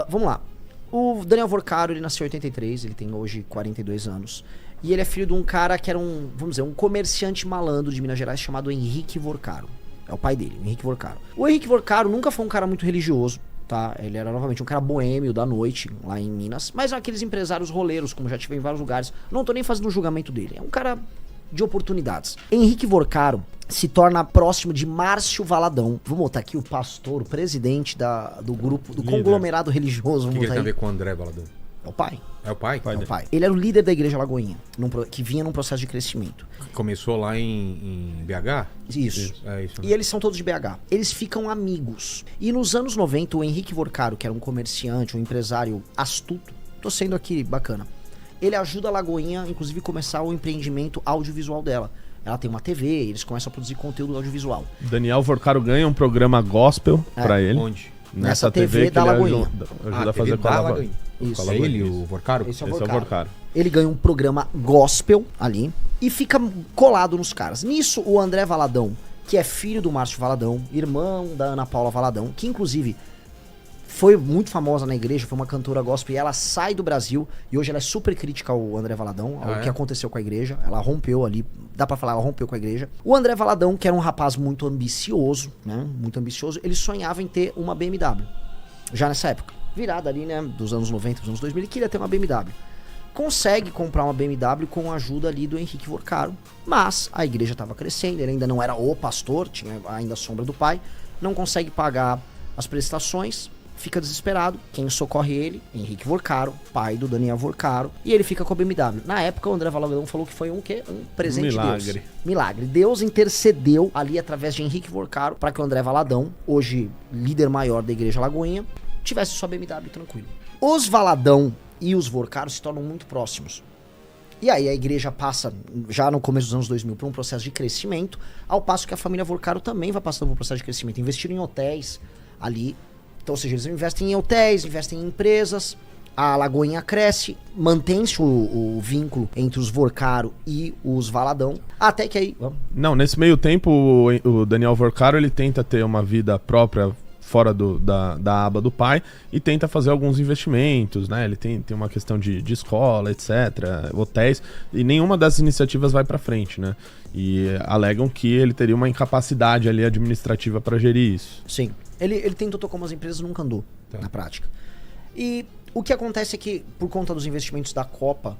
Vamos lá. O Daniel Vorcaro, ele nasceu em 83, ele tem hoje 42 anos. E ele é filho de um cara que era um comerciante malandro de Minas Gerais chamado Henrique Vorcaro. É o pai dele, Henrique Vorcaro. O Henrique Vorcaro nunca foi um cara muito religioso, tá? Ele era novamente um cara boêmio da noite, lá em Minas. Mas aqueles empresários roleiros, como já tive em vários lugares. Não tô nem fazendo o julgamento dele. É um cara de oportunidades. Henrique Vorcaro se torna próximo de Márcio Valadão. Vamos botar aqui o pastor, o presidente do grupo, do conglomerado religioso. O que ele tem a ver com o André Valadão? É o pai. É o pai? É o pai. Ele era o líder da Igreja Lagoinha, que vinha num processo de crescimento. Começou lá em BH? Isso. É isso. E eles são todos de BH. Eles ficam amigos. E nos anos 90, o Henrique Vorcaro, que era um comerciante, um empresário astuto, tô sendo aqui bacana, ele ajuda a Lagoinha, inclusive, a começar o empreendimento audiovisual dela. Ela tem uma TV, eles começam a produzir conteúdo audiovisual. Daniel Vorcaro ganha um programa gospel pra ele. Onde? Nessa TV da Lagoinha. Ajuda a fazer com a Lagoinha. Isso. É ele, o Vorcaro? Esse é o Esse é o Vorcaro. Vorcaro. Ele ganha um programa gospel ali e fica colado nos caras. Nisso, o André Valadão, que é filho do Márcio Valadão, irmão da Ana Paula Valadão, que inclusive foi muito famosa na igreja, foi uma cantora gospel, e ela sai do Brasil, e hoje ela é super crítica ao André Valadão, ao que aconteceu com a igreja. Ela rompeu ali, dá pra falar, ela rompeu com a igreja. O André Valadão, que era um rapaz muito ambicioso, né, muito ambicioso, ele sonhava em ter uma BMW, já nessa época. Virada ali, né, dos anos 90, dos anos 2000, ele queria ter uma BMW. Consegue comprar uma BMW com a ajuda ali do Henrique Vorcaro, mas a igreja estava crescendo, ele ainda não era o pastor, tinha ainda a sombra do pai, não consegue pagar as prestações, fica desesperado. Quem socorre ele? Henrique Vorcaro, pai do Daniel Vorcaro, e ele fica com a BMW. Na época, o André Valadão falou que foi um quê? Um presente de Deus. Milagre. Deus intercedeu ali através de Henrique Vorcaro para que o André Valadão, hoje líder maior da Igreja Lagoinha, tivesse sua BMW tranquilo. Os Valadão e os Vorcaro se tornam muito próximos. E aí a igreja passa, já no começo dos anos 2000, por um processo de crescimento, ao passo que a família Vorcaro também vai passando por um processo de crescimento. Investiram em hotéis ali. Então, ou seja, eles investem em hotéis, investem em empresas, a Lagoinha cresce, mantém-se o vínculo entre os Vorcaro e os Valadão, até que aí... Não, nesse meio tempo, o Daniel Vorcaro, ele tenta ter uma vida própria fora da aba do pai e tenta fazer alguns investimentos, né? Ele tem uma questão de escola, etc., hotéis, e nenhuma dessas iniciativas vai pra frente, né? E alegam que ele teria uma incapacidade ali administrativa para gerir isso. Sim. Ele tentou tocar umas empresas, nunca andou na prática. E o que acontece é que, por conta dos investimentos da Copa,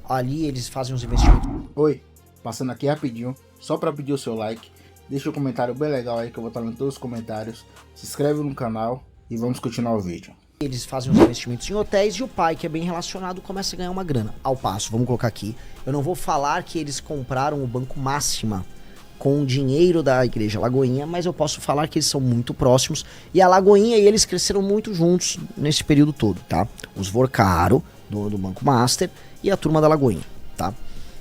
ali eles fazem os investimentos... Oi, passando aqui rapidinho, só para pedir o seu like, deixa um comentário bem legal aí que eu vou estar lendo todos os comentários, se inscreve no canal e vamos continuar o vídeo. Eles fazem os investimentos em hotéis e o pai, que é bem relacionado, começa a ganhar uma grana. Ao passo, vamos colocar aqui, eu não vou falar que eles compraram o Banco Máxima com o dinheiro da Igreja Lagoinha, mas eu posso falar que eles são muito próximos, e a Lagoinha e eles cresceram muito juntos nesse período todo, tá? Os Vorcaro, dono do Banco Master, e a turma da Lagoinha, tá?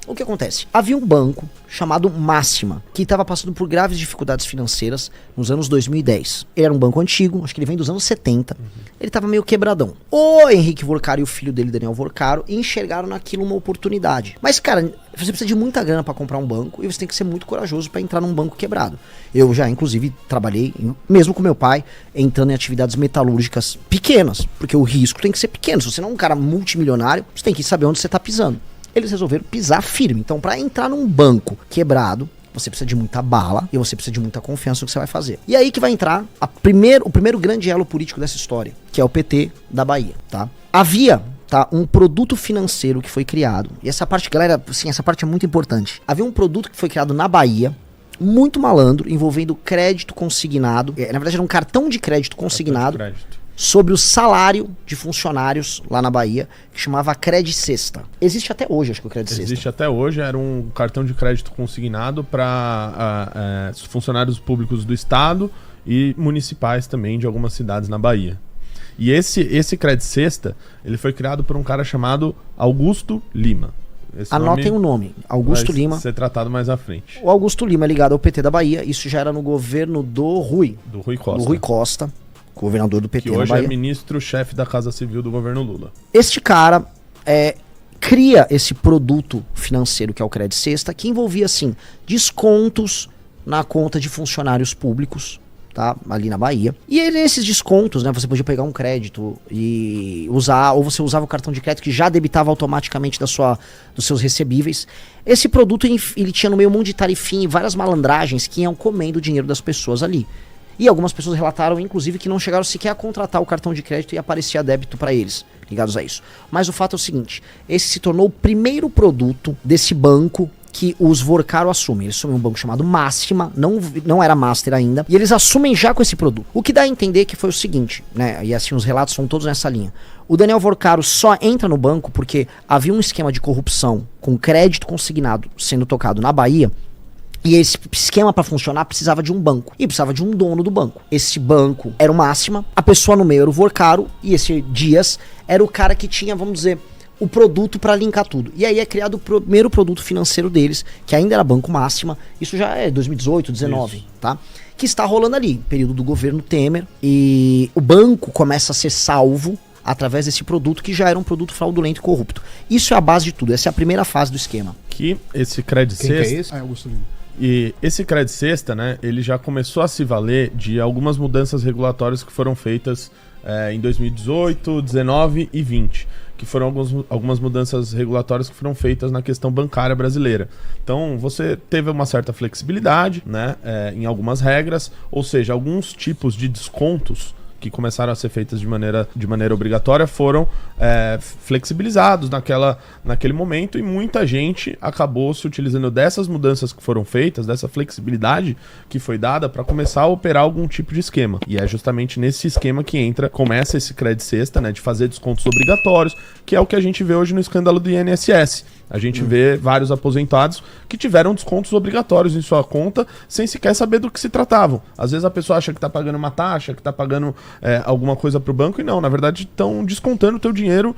O que acontece? Havia um banco chamado Máxima, que estava passando por graves dificuldades financeiras nos anos 2010. Ele era um banco antigo, acho que ele vem dos anos 70. Ele estava meio quebradão. O Henrique Vorcaro e o filho dele, Daniel Vorcaro, enxergaram naquilo uma oportunidade. Mas, cara, você precisa de muita grana para comprar um banco e você tem que ser muito corajoso para entrar num banco quebrado. Eu já, inclusive, trabalhei, mesmo com meu pai, entrando em atividades metalúrgicas pequenas, porque o risco tem que ser pequeno. Se você não é um cara multimilionário, você tem que saber onde você está pisando. Eles resolveram pisar firme. Então, para entrar num banco quebrado, você precisa de muita bala e você precisa de muita confiança no que você vai fazer. E aí que vai entrar o primeiro grande elo político dessa história, que é o PT da Bahia, tá? Havia, tá, um produto financeiro que foi criado. E essa parte, galera, assim, essa parte é muito importante. Havia um produto que foi criado na Bahia, muito malandro, envolvendo crédito consignado. Na verdade, era um cartão de crédito consignado sobre o salário de funcionários lá na Bahia, que chamava Cred Sexta. Existe até hoje, acho que o Cred Sexta. Existe até hoje, era um cartão de crédito consignado para funcionários públicos do estado e municipais também de algumas cidades na Bahia. E esse Cred Sexta, ele foi criado por um cara chamado Augusto Lima. Anotem o nome, Augusto Lima. Vai ser tratado mais à frente. O Augusto Lima é ligado ao PT da Bahia, isso já era no governo do Rui Costa. Do Rui Costa. Governador do PT que hoje na Bahia. É ministro-chefe da Casa Civil do governo Lula. Este cara cria esse produto financeiro que é o Cred Sexta, que envolvia assim descontos na conta de funcionários públicos, tá? Ali na Bahia. E aí, nesses descontos, né? Você podia pegar um crédito e usar, ou você usava o cartão de crédito que já debitava automaticamente dos seus recebíveis. Esse produto, ele tinha no meio um monte de tarifinha e várias malandragens que iam comendo o dinheiro das pessoas ali. E algumas pessoas relataram, inclusive, que não chegaram sequer a contratar o cartão de crédito e aparecia débito para eles, ligados a isso. Mas o fato é o seguinte, esse se tornou o primeiro produto desse banco que os Vorkaro assumem. Eles assumem um banco chamado Máxima, não era Master ainda, e eles assumem já com esse produto. O que dá a entender que foi o seguinte, né, e assim os relatos são todos nessa linha. O Daniel Vorkaro só entra no banco porque havia um esquema de corrupção com crédito consignado sendo tocado na Bahia, e esse esquema para funcionar precisava de um banco. E precisava de um dono do banco. Esse banco era o Máxima, a pessoa no meio era o Vorkaro, e esse Dias era o cara que tinha, vamos dizer, o produto para linkar tudo. E aí é criado o primeiro produto financeiro deles, que ainda era Banco Máxima, isso já é 2018, 19, tá? Que está rolando ali, período do governo Temer, e o banco começa a ser salvo através desse produto que já era um produto fraudulento e corrupto. Isso é a base de tudo, essa é a primeira fase do esquema. Que esse Credit Quem que é Sexta... esse? Augusto Lima. E esse Credit Sexta, né, ele já começou a se valer de algumas mudanças regulatórias que foram feitas em 2018, 19 e 20, que foram algumas mudanças regulatórias que foram feitas na questão bancária brasileira. Então, você teve uma certa flexibilidade, né, em algumas regras, ou seja, alguns tipos de descontos que começaram a ser feitas de maneira obrigatória foram flexibilizados naquele momento, e muita gente acabou se utilizando dessas mudanças que foram feitas, dessa flexibilidade que foi dada para começar a operar algum tipo de esquema. E é justamente nesse esquema que começa esse Credit Sexta, né, de fazer descontos obrigatórios, que é o que a gente vê hoje no escândalo do INSS. A gente vê vários aposentados que tiveram descontos obrigatórios em sua conta sem sequer saber do que se tratavam. Às vezes a pessoa acha que está pagando uma taxa, que está pagando alguma coisa para o banco, e não, na verdade estão descontando o teu dinheiro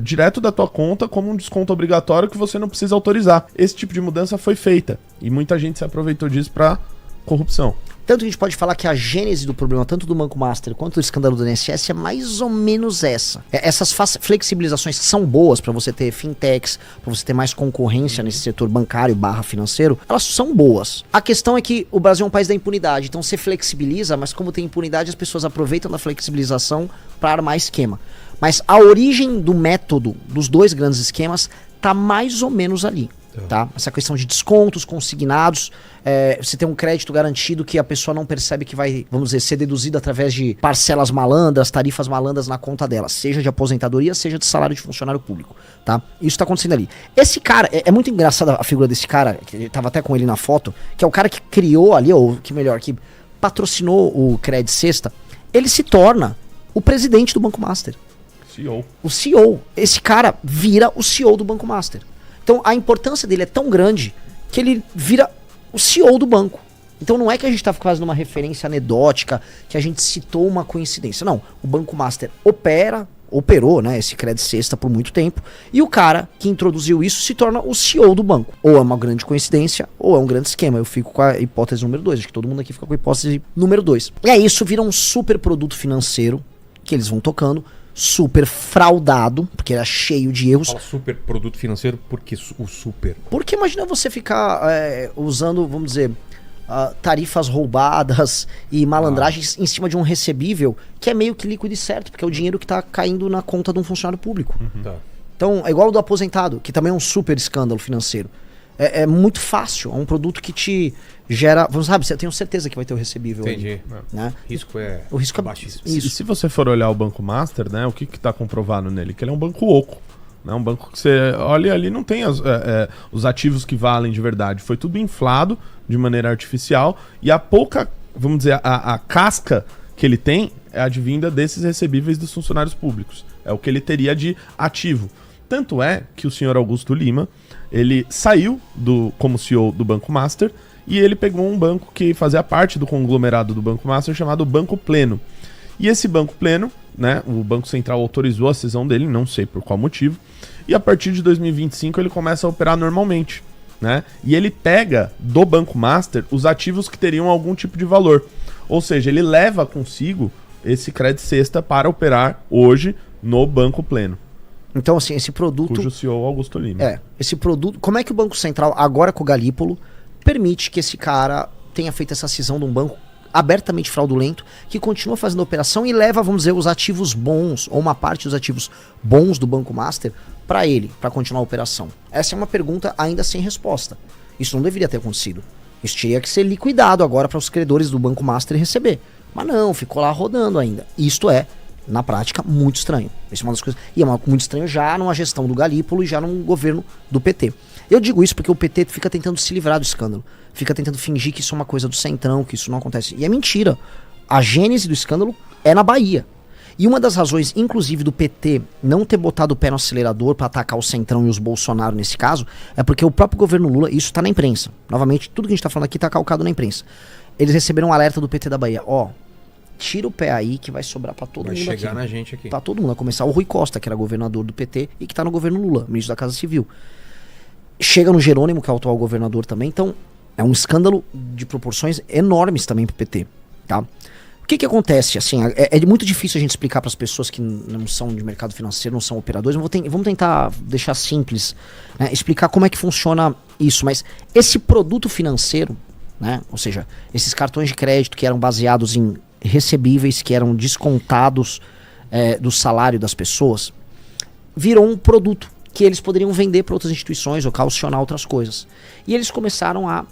direto da tua conta como um desconto obrigatório que você não precisa autorizar. Esse tipo de mudança foi feita e muita gente se aproveitou disso para corrupção. Tanto que a gente pode falar que a gênese do problema, tanto do Banco Master quanto do escândalo do INSS, é mais ou menos essa. Essas flexibilizações que são boas para você ter fintechs, para você ter mais concorrência nesse setor bancário / financeiro, elas são boas. A questão é que o Brasil é um país da impunidade, então você flexibiliza, mas como tem impunidade, as pessoas aproveitam da flexibilização para armar esquema. Mas a origem do método dos dois grandes esquemas tá mais ou menos ali. Tá? Essa questão de descontos consignados, você tem um crédito garantido que a pessoa não percebe que vai, vamos dizer, ser deduzido através de parcelas malandras, tarifas malandras na conta dela, seja de aposentadoria, seja de salário de funcionário público, tá? Isso tá acontecendo ali. Esse cara, é muito engraçada a figura desse cara, que tava até com ele na foto, que é o cara que criou ali, ou que melhor, que patrocinou o Credit Sexta. Ele se torna o presidente do Banco Master. CEO. O CEO. Esse cara vira o CEO do Banco Master. Então a importância dele é tão grande que ele vira o CEO do banco. Então não é que a gente está fazendo uma referência anedótica, que a gente citou uma coincidência. Não, o Banco Master operou, né, esse Credit Sexta por muito tempo, e o cara que introduziu isso se torna o CEO do banco. Ou é uma grande coincidência, ou é um grande esquema. Eu fico com a hipótese número 2, acho que todo mundo aqui fica com a hipótese número 2. E aí isso vira um super produto financeiro que eles vão tocando, super fraudado, porque era cheio de erros. Fala super produto financeiro, porque o super? Porque imagina você ficar usando, vamos dizer, tarifas roubadas e malandragens em cima de um recebível que é meio que líquido e certo, porque é o dinheiro que está caindo na conta de um funcionário público. Tá. Então, é igual o do aposentado, que também é um super escândalo financeiro. É muito fácil, é um produto que te gera... eu tenho certeza que vai ter o recebível. Entendi. Ali, né? O risco é baixíssimo. E se você for olhar o Banco Master, né, o que está comprovado nele? Que ele é um banco oco. Né, um banco que você olha ali, não tem os ativos que valem de verdade. Foi tudo inflado de maneira artificial, e a pouca, vamos dizer, a casca que ele tem é advinda desses recebíveis dos funcionários públicos. É o que ele teria de ativo. Tanto é que o senhor Augusto Lima, ele saiu como CEO do Banco Master, e ele pegou um banco que fazia parte do conglomerado do Banco Master, chamado Banco Pleno. E esse Banco Pleno, né, o Banco Central autorizou a cisão dele, não sei por qual motivo, e a partir de 2025 ele começa a operar normalmente, né? E ele pega do Banco Master os ativos que teriam algum tipo de valor. Ou seja, ele leva consigo esse Credit Sexta para operar hoje no Banco Pleno. Então, assim, esse produto... Cujo CEO Augusto Lima. Esse produto... Como é que o Banco Central, agora com o Galípolo, permite que esse cara tenha feito essa cisão de um banco abertamente fraudulento, que continua fazendo a operação e leva, vamos dizer, os ativos bons, ou uma parte dos ativos bons do Banco Master, para ele, para continuar a operação? Essa é uma pergunta ainda sem resposta. Isso não deveria ter acontecido. Isso teria que ser liquidado agora para os credores do Banco Master receber. Mas não, ficou lá rodando ainda. Isto é, na prática, muito estranho. Isso é uma das coisas. E é muito estranho já numa gestão do Galípolo e já num governo do PT. Eu digo isso porque o PT fica tentando se livrar do escândalo. Fica tentando fingir que isso é uma coisa do Centrão, que isso não acontece. E é mentira. A gênese do escândalo é na Bahia. E uma das razões, inclusive, do PT não ter botado o pé no acelerador para atacar o Centrão e os Bolsonaro nesse caso, é porque o próprio governo Lula, isso tá na imprensa. Novamente, tudo que a gente tá falando aqui tá calcado na imprensa. Eles receberam um alerta do PT da Bahia. Tira o pé aí que vai sobrar pra todo mundo aqui. Vai chegar na gente aqui. Pra todo mundo. A começar o Rui Costa, que era governador do PT e que tá no governo Lula, ministro da Casa Civil. Chega no Jerônimo, que é o atual governador também. Então, é um escândalo de proporções enormes também pro PT, tá? O que acontece? Assim, é muito difícil a gente explicar para as pessoas que não são de mercado financeiro, não são operadores. Vamos tentar deixar simples, né? Explicar como é que funciona isso. Mas esse produto financeiro, né? Ou seja, esses cartões de crédito que eram baseados em recebíveis, que eram descontados do salário das pessoas, virou um produto que eles poderiam vender para outras instituições ou calcionar outras coisas. E eles começaram a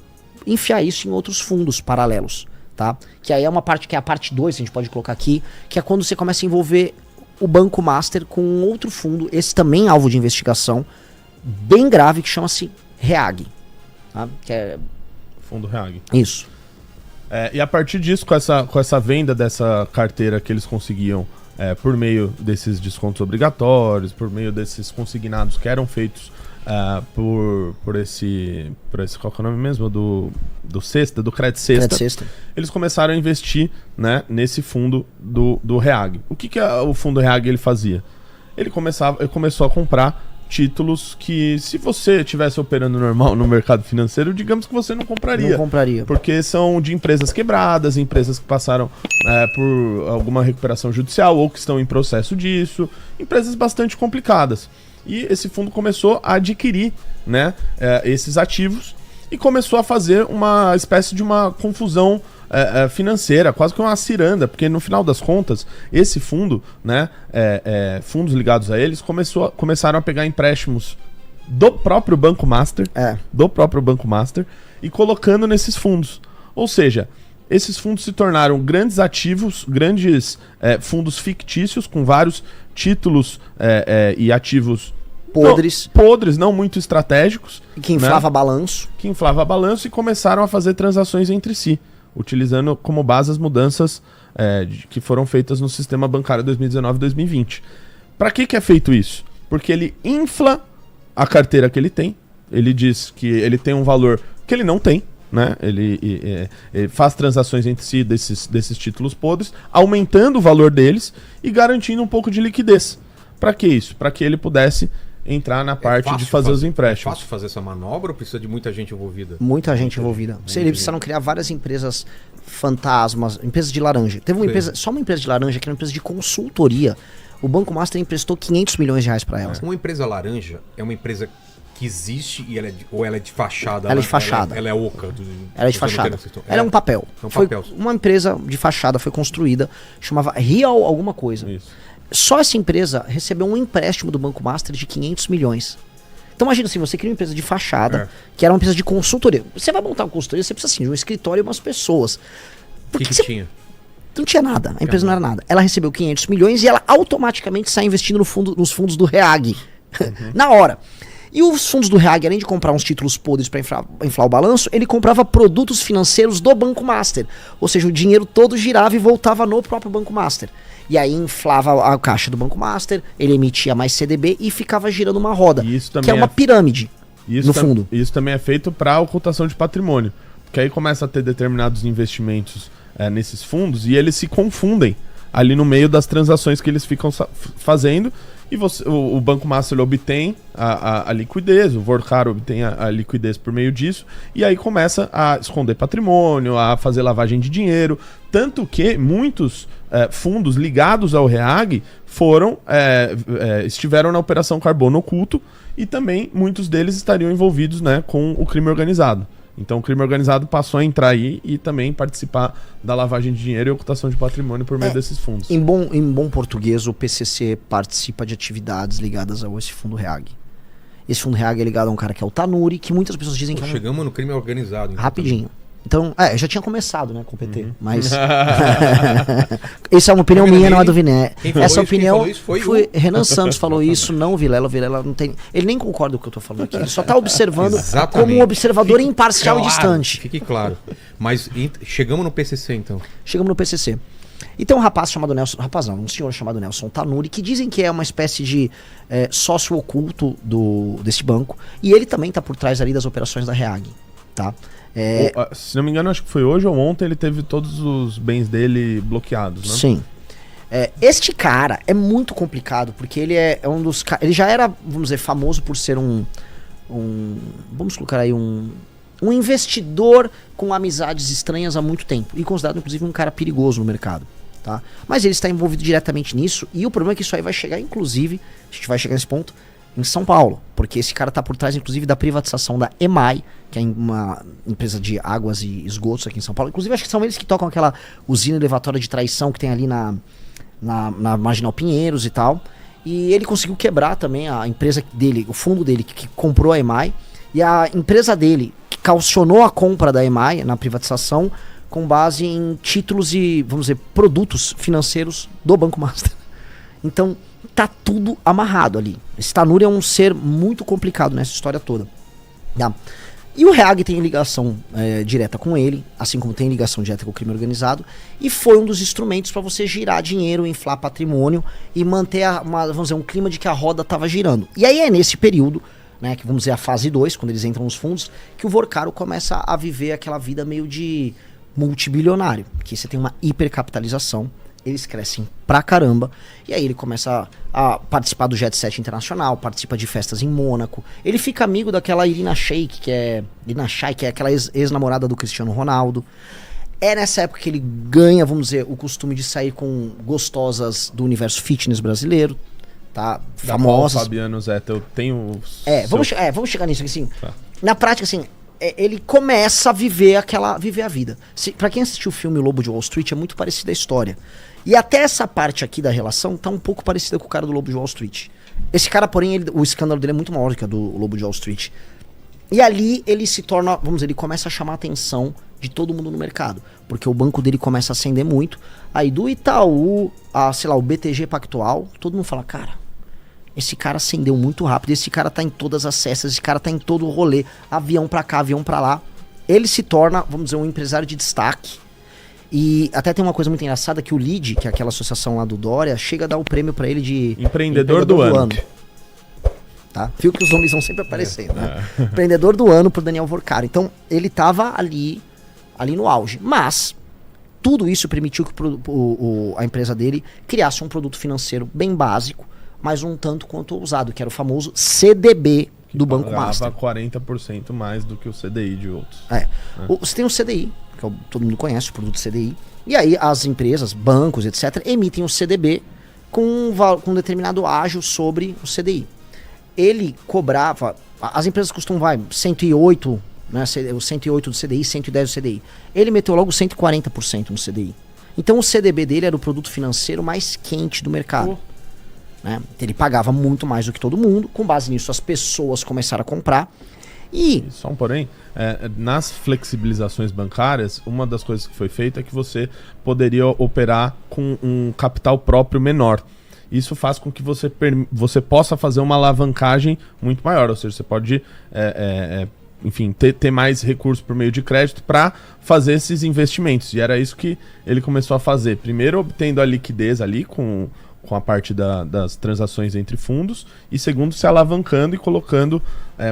enfiar isso em outros fundos paralelos. Tá? Que aí é uma parte que é a parte 2, a gente pode colocar aqui, que é quando você começa a envolver o Banco Master com outro fundo, esse também alvo de investigação, bem grave, que chama-se REAG. Tá? Que é... Fundo REAG. Isso. E a partir disso, com essa venda dessa carteira que eles conseguiam por meio desses descontos obrigatórios, por meio desses consignados que eram feitos por esse qual que é o nome mesmo? Do Credit Sexta. Eles começaram a investir, né, nesse fundo do REAG. O que o fundo REAG ele fazia? Ele começou a comprar títulos que, se você estivesse operando normal no mercado financeiro, digamos que você não compraria. Não compraria. Porque são de empresas quebradas, empresas que passaram por alguma recuperação judicial ou que estão em processo disso, empresas bastante complicadas. E esse fundo começou a adquirir, né, esses ativos e começou a fazer uma espécie de uma confusão financeira, quase que uma ciranda, porque no final das contas, esse fundo, né, fundos ligados a eles, começaram a pegar empréstimos do próprio Banco Master, e colocando nesses fundos. Ou seja, esses fundos se tornaram grandes ativos, grandes fundos fictícios, com vários títulos e ativos podres, não muito estratégicos. Que inflava balanço. Que inflava balanço e começaram a fazer transações entre si, utilizando como base as mudanças que foram feitas no sistema bancário 2019 e 2020. Para que é feito isso? Porque ele infla a carteira que ele tem, ele diz que ele tem um valor que ele não tem, né? Ele faz transações entre si desses títulos podres, aumentando o valor deles e garantindo um pouco de liquidez. Para que isso? Para que ele pudesse entrar na parte de fazer os empréstimos. É fácil fazer essa manobra ou precisa de muita gente envolvida? Muita gente envolvida. Eles precisaram criar várias empresas fantasmas, empresas de laranja. Teve uma empresa, só uma empresa de laranja, que era uma empresa de consultoria. O Banco Master emprestou 500 milhões de reais para ela. Uma empresa laranja é uma empresa que existe e ela é de fachada? Ela é de fachada. Ela é oca? Ela é de fachada. Ela é um papel. Uma empresa de fachada foi construída, chamava Real alguma coisa. Isso. Só essa empresa recebeu um empréstimo do Banco Master de 500 milhões. Então imagina assim, você cria uma empresa de fachada, que era uma empresa de consultoria. Você vai montar uma consultoria, você precisa assim, de um escritório e umas pessoas. O que tinha? Não tinha nada, a empresa não era nada. Ela recebeu 500 milhões e ela automaticamente sai investindo nos fundos do REAG. Na hora. E os fundos do REAG, além de comprar uns títulos podres para inflar o balanço, ele comprava produtos financeiros do Banco Master. Ou seja, o dinheiro todo girava e voltava no próprio Banco Master. E aí inflava a caixa do Banco Master, ele emitia mais CDB e ficava girando uma roda, que é uma pirâmide no fundo. Isso também é feito para ocultação de patrimônio. Porque aí começa a ter determinados investimentos nesses fundos e eles se confundem ali no meio das transações que eles ficam fazendo. E o Banco Master obtém a liquidez, o Vorkar obtém a liquidez por meio disso, e aí começa a esconder patrimônio, a fazer lavagem de dinheiro. Tanto que muitos fundos ligados ao REAG estiveram na Operação Carbono Oculto, e também muitos deles estariam envolvidos, né, com o crime organizado. Então o crime organizado passou a entrar aí e também participar da lavagem de dinheiro e ocultação de patrimônio por meio desses fundos. Em bom português, o PCC participa de atividades ligadas a esse fundo REAG. Esse fundo REAG é ligado a um cara que é o Tanuri, que muitas pessoas dizem que é um... Chegamos no crime organizado. Então, Rapidinho. Então, eu já tinha começado, né, com o PT, mas... Essa é uma opinião minha, não é do Viné. Essa opinião foi Renan Santos falou isso, não o Vilela. O Vilela não tem... Ele nem concorda com o que eu tô falando aqui, ele só tá observando como um observador imparcial e distante. Fique claro. Mas chegamos no PCC, então. Chegamos no PCC. E tem um rapaz chamado Nelson... Rapaz não, um senhor chamado Nelson Tanuri, que dizem que é uma espécie de sócio oculto desse banco. E ele também tá por trás ali das operações da REAG, tá? Se não me engano, acho que foi hoje ou ontem, ele teve todos os bens dele bloqueados, né? Sim. Este cara é muito complicado, porque ele é um dos... Ele já era, vamos dizer, famoso por ser vamos colocar aí um investidor com amizades estranhas há muito tempo. E considerado, inclusive, um cara perigoso no mercado. Tá? Mas ele está envolvido diretamente nisso. E o problema é que isso aí vai chegar, inclusive, a gente vai chegar nesse ponto, em São Paulo, porque esse cara tá por trás, inclusive, da privatização da EMAI, que é uma empresa de águas e esgotos aqui em São Paulo. Inclusive, acho que são eles que tocam aquela usina elevatória de traição que tem ali na Marginal Pinheiros e tal. E ele conseguiu quebrar também a empresa dele, o fundo dele, que comprou a EMAI, e a empresa dele, que calcionou a compra da EMAI na privatização, com base em títulos e, vamos dizer, produtos financeiros do Banco Master. Então... tá tudo amarrado ali. Esse Tanuri é um ser muito complicado nessa história toda. Tá? E o REAG tem ligação direta com ele, assim como tem ligação direta com o crime organizado, e foi um dos instrumentos para você girar dinheiro, inflar patrimônio e manter vamos dizer, um clima de que a roda estava girando. E aí é nesse período, né, que vamos dizer a fase 2, quando eles entram nos fundos, que o Vorcaro começa a viver aquela vida meio de multibilionário, que você tem uma hipercapitalização. Eles crescem pra caramba. E aí ele começa a participar do Jet Set Internacional, participa de festas em Mônaco. Ele fica amigo daquela Irina Shayk, que é aquela ex-namorada do Cristiano Ronaldo. É nessa época que ele ganha, vamos dizer, o costume de sair com gostosas do universo fitness brasileiro, tá? Famosas. Fabiano Zeta, eu tenho... vamos chegar nisso aqui, assim. Tá. Na prática, assim... ele começa a viver a vida. Pra quem assistiu o filme Lobo de Wall Street, é muito parecida a história. E até essa parte aqui da relação tá um pouco parecida com o cara do Lobo de Wall Street. Esse cara, porém, o escândalo dele é muito maior que a do Lobo de Wall Street. E ali ele se torna, vamos dizer, ele começa a chamar a atenção de todo mundo no mercado. Porque o banco dele começa a ascender muito. Aí do Itaú, o BTG Pactual, todo mundo fala, cara, esse cara ascendeu muito rápido, esse cara tá em todas as cestas, esse cara tá em todo o rolê, avião pra cá, avião pra lá. Ele se torna, vamos dizer, um empresário de destaque. E até tem uma coisa muito engraçada, que o LEAD, que é aquela associação lá do Dória, chega a dar o prêmio pra ele de... Empreendedor do ano. Tá? Viu que os nomes vão sempre aparecendo, né? Empreendedor do ano pro Daniel Vorcaro. Então, ele tava ali no auge. Mas, tudo isso permitiu que a empresa dele criasse um produto financeiro bem básico, mas um tanto quanto ousado, que era o famoso CDB do Banco Master. 40% mais do que o CDI de outros. Você tem o CDI, que todo mundo conhece, o produto CDI, e aí as empresas, bancos, etc., emitem o CDB com um determinado ágio sobre o CDI. Ele cobrava, as empresas costumam, 108, né, o 108 do CDI, 110 do CDI. Ele meteu logo 140% no CDI. Então o CDB dele era o produto financeiro mais quente do mercado. Né? Ele pagava muito mais do que todo mundo. Com base nisso, as pessoas começaram a comprar. E só um porém, nas flexibilizações bancárias, uma das coisas que foi feita é que você poderia operar com um capital próprio menor. Isso faz com que você possa fazer uma alavancagem muito maior. Ou seja, você pode enfim, ter mais recursos por meio de crédito para fazer esses investimentos. E era isso que ele começou a fazer. Primeiro, obtendo a liquidez ali com a parte das transações entre fundos, e segundo, se alavancando e colocando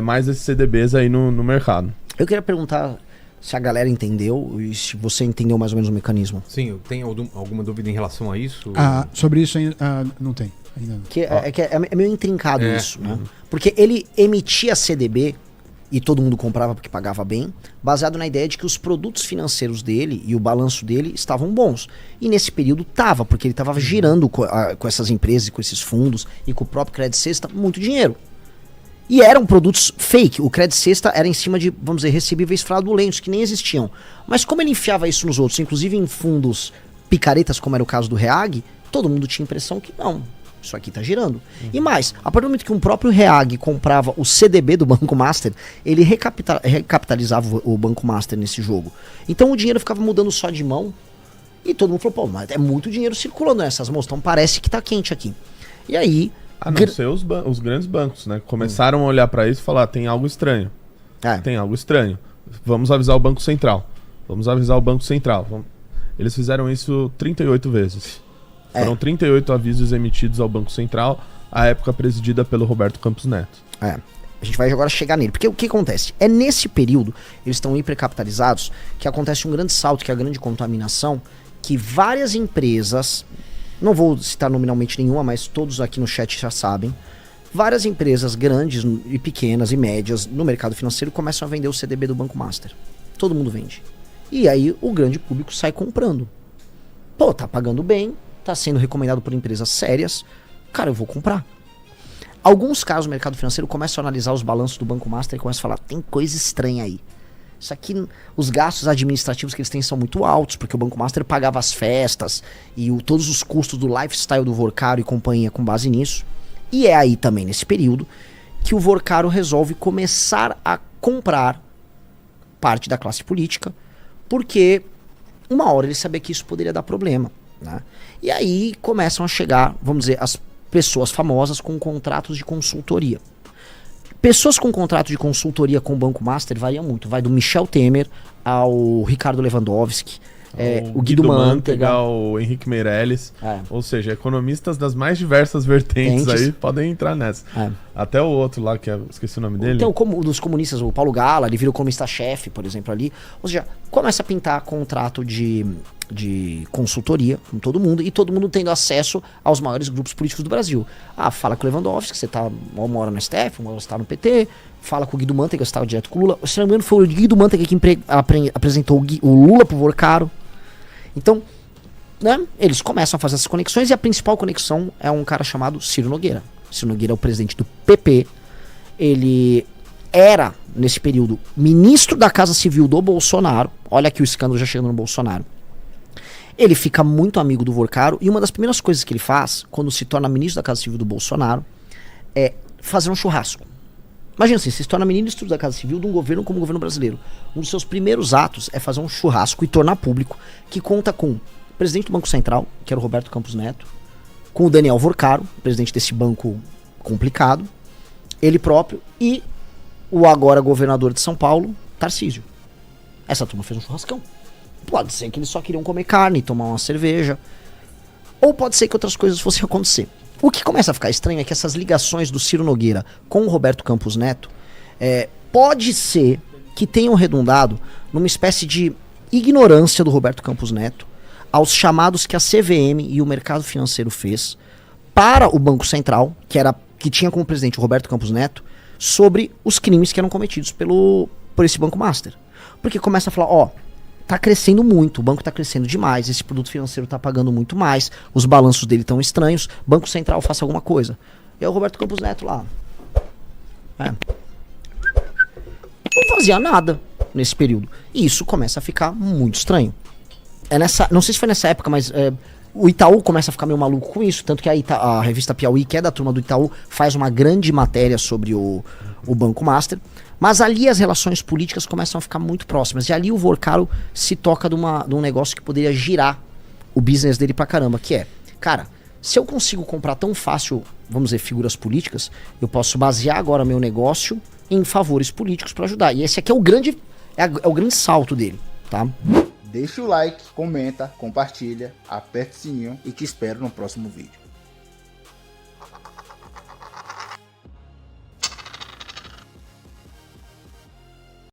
mais esses CDBs aí no mercado. Eu queria perguntar se a galera entendeu e se você entendeu mais ou menos o mecanismo. Sim, eu tenho alguma dúvida em relação a isso? Sobre isso não tem. Ainda não. É meio intrincado isso, né? Porque ele emitia CDB e todo mundo comprava porque pagava bem, baseado na ideia de que os produtos financeiros dele e o balanço dele estavam bons. E nesse período tava, porque ele estava girando com essas empresas e com esses fundos e com o próprio Credit Suisse muito dinheiro. E eram produtos fake. O Credit Sexta era em cima de, vamos dizer, recebíveis fraudulentos, que nem existiam. Mas como ele enfiava isso nos outros, inclusive em fundos picaretas, como era o caso do Reag, todo mundo tinha a impressão que não, isso aqui tá girando. E mais, a partir do momento que um próprio Reag comprava o CDB do Banco Master, ele recapitalizava o Banco Master nesse jogo. Então o dinheiro ficava mudando só de mão, e todo mundo falou, pô, mas é muito dinheiro circulando nessas mãos, então parece que tá quente aqui. E aí... A não ser os grandes bancos, né? Começaram a olhar pra isso e falar, tem algo estranho. Tem algo estranho. Vamos avisar o Banco Central. Eles fizeram isso 38 vezes. Foram 38 avisos emitidos ao Banco Central, à época presidida pelo Roberto Campos Neto. A gente vai agora chegar nele. Porque o que acontece? É nesse período, eles estão hipercapitalizados, que acontece um grande salto, que é a grande contaminação, que várias empresas... Não vou citar nominalmente nenhuma, mas todos aqui no chat já sabem. Várias empresas grandes e pequenas e médias no mercado financeiro começam a vender o CDB do Banco Master. Todo mundo vende. E aí o grande público sai comprando. Pô, tá pagando bem, tá sendo recomendado por empresas sérias. Cara, eu vou comprar. Alguns casos no mercado financeiro começam a analisar os balanços do Banco Master e começam a falar, tem coisa estranha aí. Isso aqui, os gastos administrativos que eles têm são muito altos, porque o Banco Master pagava as festas e todos os custos do lifestyle do Vorcaro e companhia com base nisso. E é aí também, nesse período, que o Vorcaro resolve começar a comprar parte da classe política, porque uma hora ele sabia que isso poderia dar problema, né? E aí começam a chegar, vamos dizer, as pessoas famosas com contratos de consultoria. Pessoas com contrato de consultoria com o Banco Master variam muito. Vai do Michel Temer ao Ricardo Lewandowski, o Guido Mantega, ao Henrique Meirelles. Ou seja, economistas das mais diversas vertentes aí podem entrar nessa. Até o outro lá, que esqueci o nome dele. Então, como dos comunistas, o Paulo Gala, ele vira o economista-chefe, por exemplo, ali. Ou seja, começa a pintar contrato de consultoria com todo mundo, e todo mundo tendo acesso aos maiores grupos políticos do Brasil. Fala com o Lewandowski, que você tá uma hora no STF, uma hora você tá no PT, fala com o Guido Mantega, você tava direto com o Lula. Se não me engano, foi o Guido Mantega que apresentou o Lula pro Vorcaro. Então, né, eles começam a fazer essas conexões, e a principal conexão é um cara chamado Ciro Nogueira. Ciro Nogueira é o presidente do PP, ele era, nesse período, ministro da Casa Civil do Bolsonaro. Olha aqui o escândalo já chegando no Bolsonaro. Ele fica muito amigo do Vorcaro, e uma das primeiras coisas que ele faz, quando se torna ministro da Casa Civil do Bolsonaro, é fazer um churrasco. Imagina assim, você se torna ministro da Casa Civil de um governo como o governo brasileiro. Um dos seus primeiros atos é fazer um churrasco e tornar público, que conta com o presidente do Banco Central, que era o Roberto Campos Neto, com o Daniel Vorcaro, presidente desse banco complicado, ele próprio, e o agora governador de São Paulo, Tarcísio. Essa turma fez um churrascão. Pode ser que eles só queriam comer carne e tomar uma cerveja, ou pode ser que outras coisas fossem acontecer. O que começa a ficar estranho é que essas ligações do Ciro Nogueira com o Roberto Campos Neto pode ser que tenham redundado numa espécie de ignorância do Roberto Campos Neto aos chamados que a CVM e o mercado financeiro fez para o Banco Central, que tinha como presidente o Roberto Campos Neto, sobre os crimes que eram cometidos por esse Banco Master. Porque começa a falar, tá crescendo muito, o banco tá crescendo demais, esse produto financeiro tá pagando muito mais, os balanços dele tão estranhos, Banco Central faça alguma coisa. E aí o Roberto Campos Neto lá não fazia nada nesse período. E isso começa a ficar muito estranho. Não sei se foi nessa época, mas o Itaú começa a ficar meio maluco com isso, tanto que a revista Piauí, que é da turma do Itaú, faz uma grande matéria sobre o Banco Master. Mas ali as relações políticas começam a ficar muito próximas. E ali o Vorcaro se toca de um negócio que poderia girar o business dele pra caramba, que é, cara, se eu consigo comprar tão fácil, vamos dizer, figuras políticas, eu posso basear agora meu negócio em favores políticos pra ajudar. E esse aqui é o grande salto dele, tá? Deixa o like, comenta, compartilha, aperta o sininho e te espero no próximo vídeo.